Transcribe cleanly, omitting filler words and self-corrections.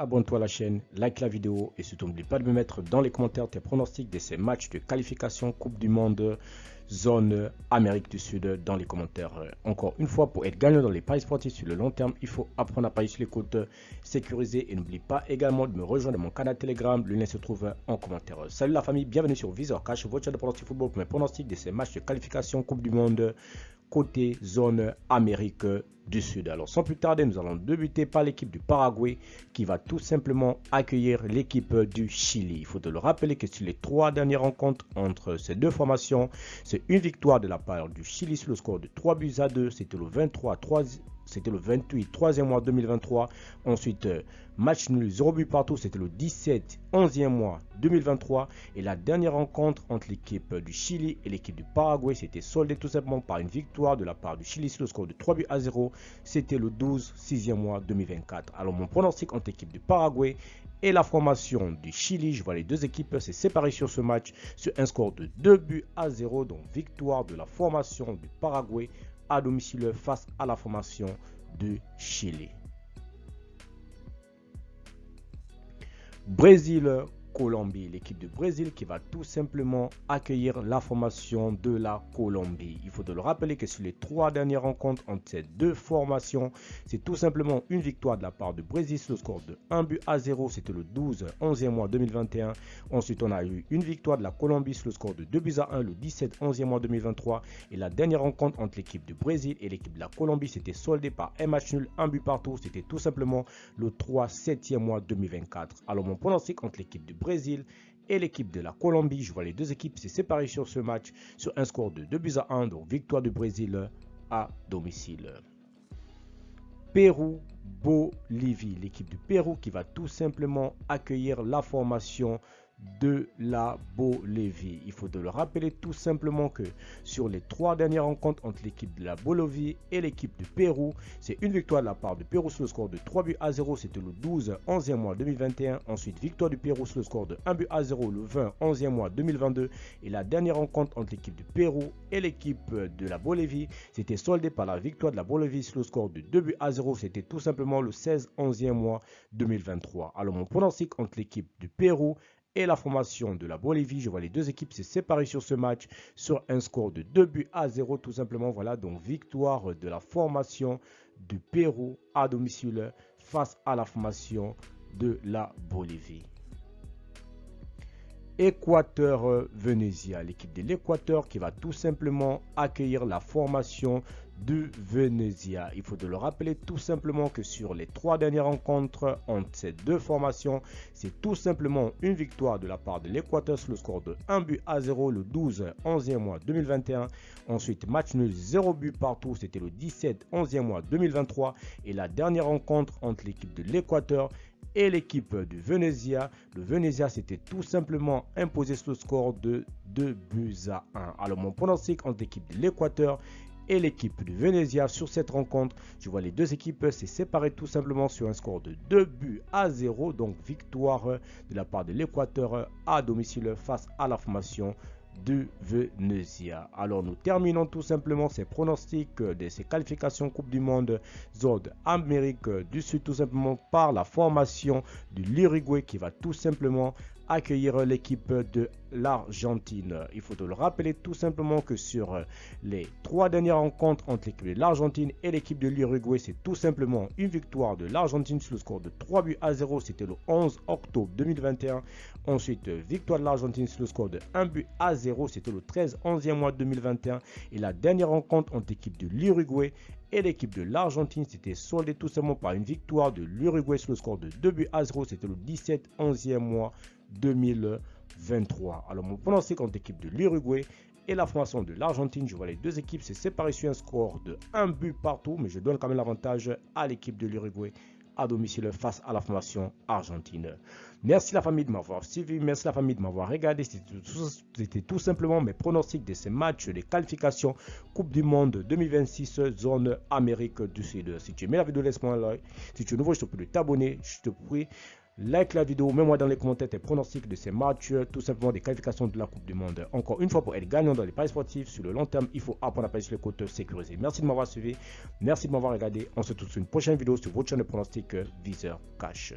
abonne-toi à la chaîne, like la vidéo et surtout n'oublie pas de me mettre dans les commentaires tes pronostics de ces matchs de qualification Coupe du Monde zone Amérique du Sud dans les commentaires. Encore une fois, pour être gagnant dans les paris sportifs sur le long terme, il faut apprendre à parier sur les comptes sécurisés et n'oublie pas également de me rejoindre dans mon canal Telegram. Le lien se trouve en commentaire. Salut la famille, bienvenue sur Visor Cash, votre chaîne de pronostic football pour mes pronostics de ces matchs de qualification Coupe du Monde côté zone Amérique du Sud. Alors sans plus tarder, nous allons débuter par l'équipe du Paraguay qui va tout simplement accueillir l'équipe du Chili. Il faut te le rappeler que sur les 3 dernières rencontres entre ces deux formations, c'est une victoire de la part du Chili sur le score de 3-2. C'était le 28 3e mois 2023. Ensuite, match nul 0 but partout, c'était le 17 11e mois 2023. Et la dernière rencontre entre l'équipe du Chili et l'équipe du Paraguay, c'était soldé tout simplement par une victoire de la part du Chili sur le score de 3-0. C'était le 12 6e mois 2024. Alors mon pronostic entre l'équipe du Paraguay et la formation du Chili, je vois les deux équipes se séparer sur ce match sur un score de 2-0. Donc victoire de la formation du Paraguay à domicile face à la formation du Chili. Brésil-Colombie, l'équipe du Brésil qui va tout simplement accueillir la formation de la Colombie. Il faut te le rappeler que sur les 3 dernières rencontres entre ces deux formations, c'est tout simplement une victoire de la part du Brésil sur le score de 1-0. C'était le 12 11e mois 2021. Ensuite, on a eu une victoire de la Colombie sur le score de 2-1 le 17 11e mois 2023. Et la dernière rencontre entre l'équipe du Brésil et l'équipe de la Colombie, c'était soldé par un match nul, 1 but partout. C'était tout simplement le 3 7e mois 2024. Alors mon pronostic entre l'équipe du Brésil et l'équipe de la Colombie, je vois les deux équipes se séparer sur ce match sur un score de 2-1, donc victoire du Brésil à domicile. Pérou-Bolivie, l'équipe du Pérou qui va tout simplement accueillir la formation de la Bolivie. Il faut te le rappeler tout simplement que sur les 3 dernières rencontres entre l'équipe de la Bolivie et l'équipe du Pérou, c'est une victoire de la part du Pérou sur le score de 3-0. C'était le 12 11e mois 2021. Ensuite, victoire du Pérou sur le score de 1-0 le 20 11e mois 2022. Et la dernière rencontre entre l'équipe du Pérou et l'équipe de la Bolivie, c'était soldé par la victoire de la Bolivie sur le score de 2-0. C'était tout simplement le 16 11e mois 2023. Alors mon pronostic entre l'équipe du Pérou et la formation de la Bolivie, je vois les deux équipes se séparer sur ce match sur un score de 2-0 tout simplement. Voilà donc victoire de la formation du Pérou à domicile face à la formation de la Bolivie. Équateur-Venezia, l'équipe de l'Équateur qui va tout simplement accueillir la formation du Venezia. Il faut te le rappeler tout simplement que sur les 3 dernières rencontres entre ces deux formations, c'est tout simplement une victoire de la part de l'Équateur sur le score de 1-0 le 12 11e mois 2021. Ensuite, match nul 0 but partout, c'était le 17 11e mois 2023. Et la dernière rencontre entre l'équipe de l'Équateur et l'équipe du Venezia, le Venezia s'était tout simplement imposé sur le score de 2-1. Alors mon pronostic entre l'équipe de l'Équateur et l'équipe du Venezia sur cette rencontre, je vois les deux équipes se séparer tout simplement sur un score de 2-0. Donc victoire de la part de l'Équateur à domicile face à la formation de Venezia. Alors nous terminons tout simplement ces pronostics de ces qualifications Coupe du Monde zone Amérique du Sud tout simplement par la formation de l'Uruguay qui va tout simplement accueillir l'équipe de l'Argentine. Il faut te le rappeler tout simplement que sur les 3 dernières rencontres entre l'équipe de l'Argentine et l'équipe de l'Uruguay, c'est tout simplement une victoire de l'Argentine sur le score de 3-0. C'était le 11 octobre 2021. Ensuite, victoire de l'Argentine sur le score de 1-0. C'était le 13 11e mois 2021. Et la dernière rencontre entre l'équipe de l'Uruguay et l'équipe de l'Argentine, c'était soldé tout simplement par une victoire de l'Uruguay sur le score de 2-0. C'était le 17 11e mois 2023. Alors mon pronostic entre l'équipe de l'Uruguay et la formation de l'Argentine, je vois les deux équipes se séparer sur un score de 1 but partout, mais je donne quand même l'avantage à l'équipe de l'Uruguay à domicile face à la formation argentine. Merci la famille de m'avoir suivi, merci la famille de m'avoir regardé. C'était tout simplement mes pronostics de ces matchs de qualification Coupe du Monde 2026 zone Amérique du Sud. Si tu aimais la vidéo, laisse-moi un like. Si tu es nouveau, je te prie de t'abonner, je te prie like la vidéo, mets-moi dans les commentaires tes pronostics de ces matchs, tout simplement des qualifications de la Coupe du Monde. Encore une fois, pour être gagnant dans les paris sportifs sur le long terme, il faut apprendre à parier sur les comptes sécurisés. Merci de m'avoir suivi, merci de m'avoir regardé. On se retrouve sur une prochaine vidéo sur votre chaîne de pronostics Visor Cash.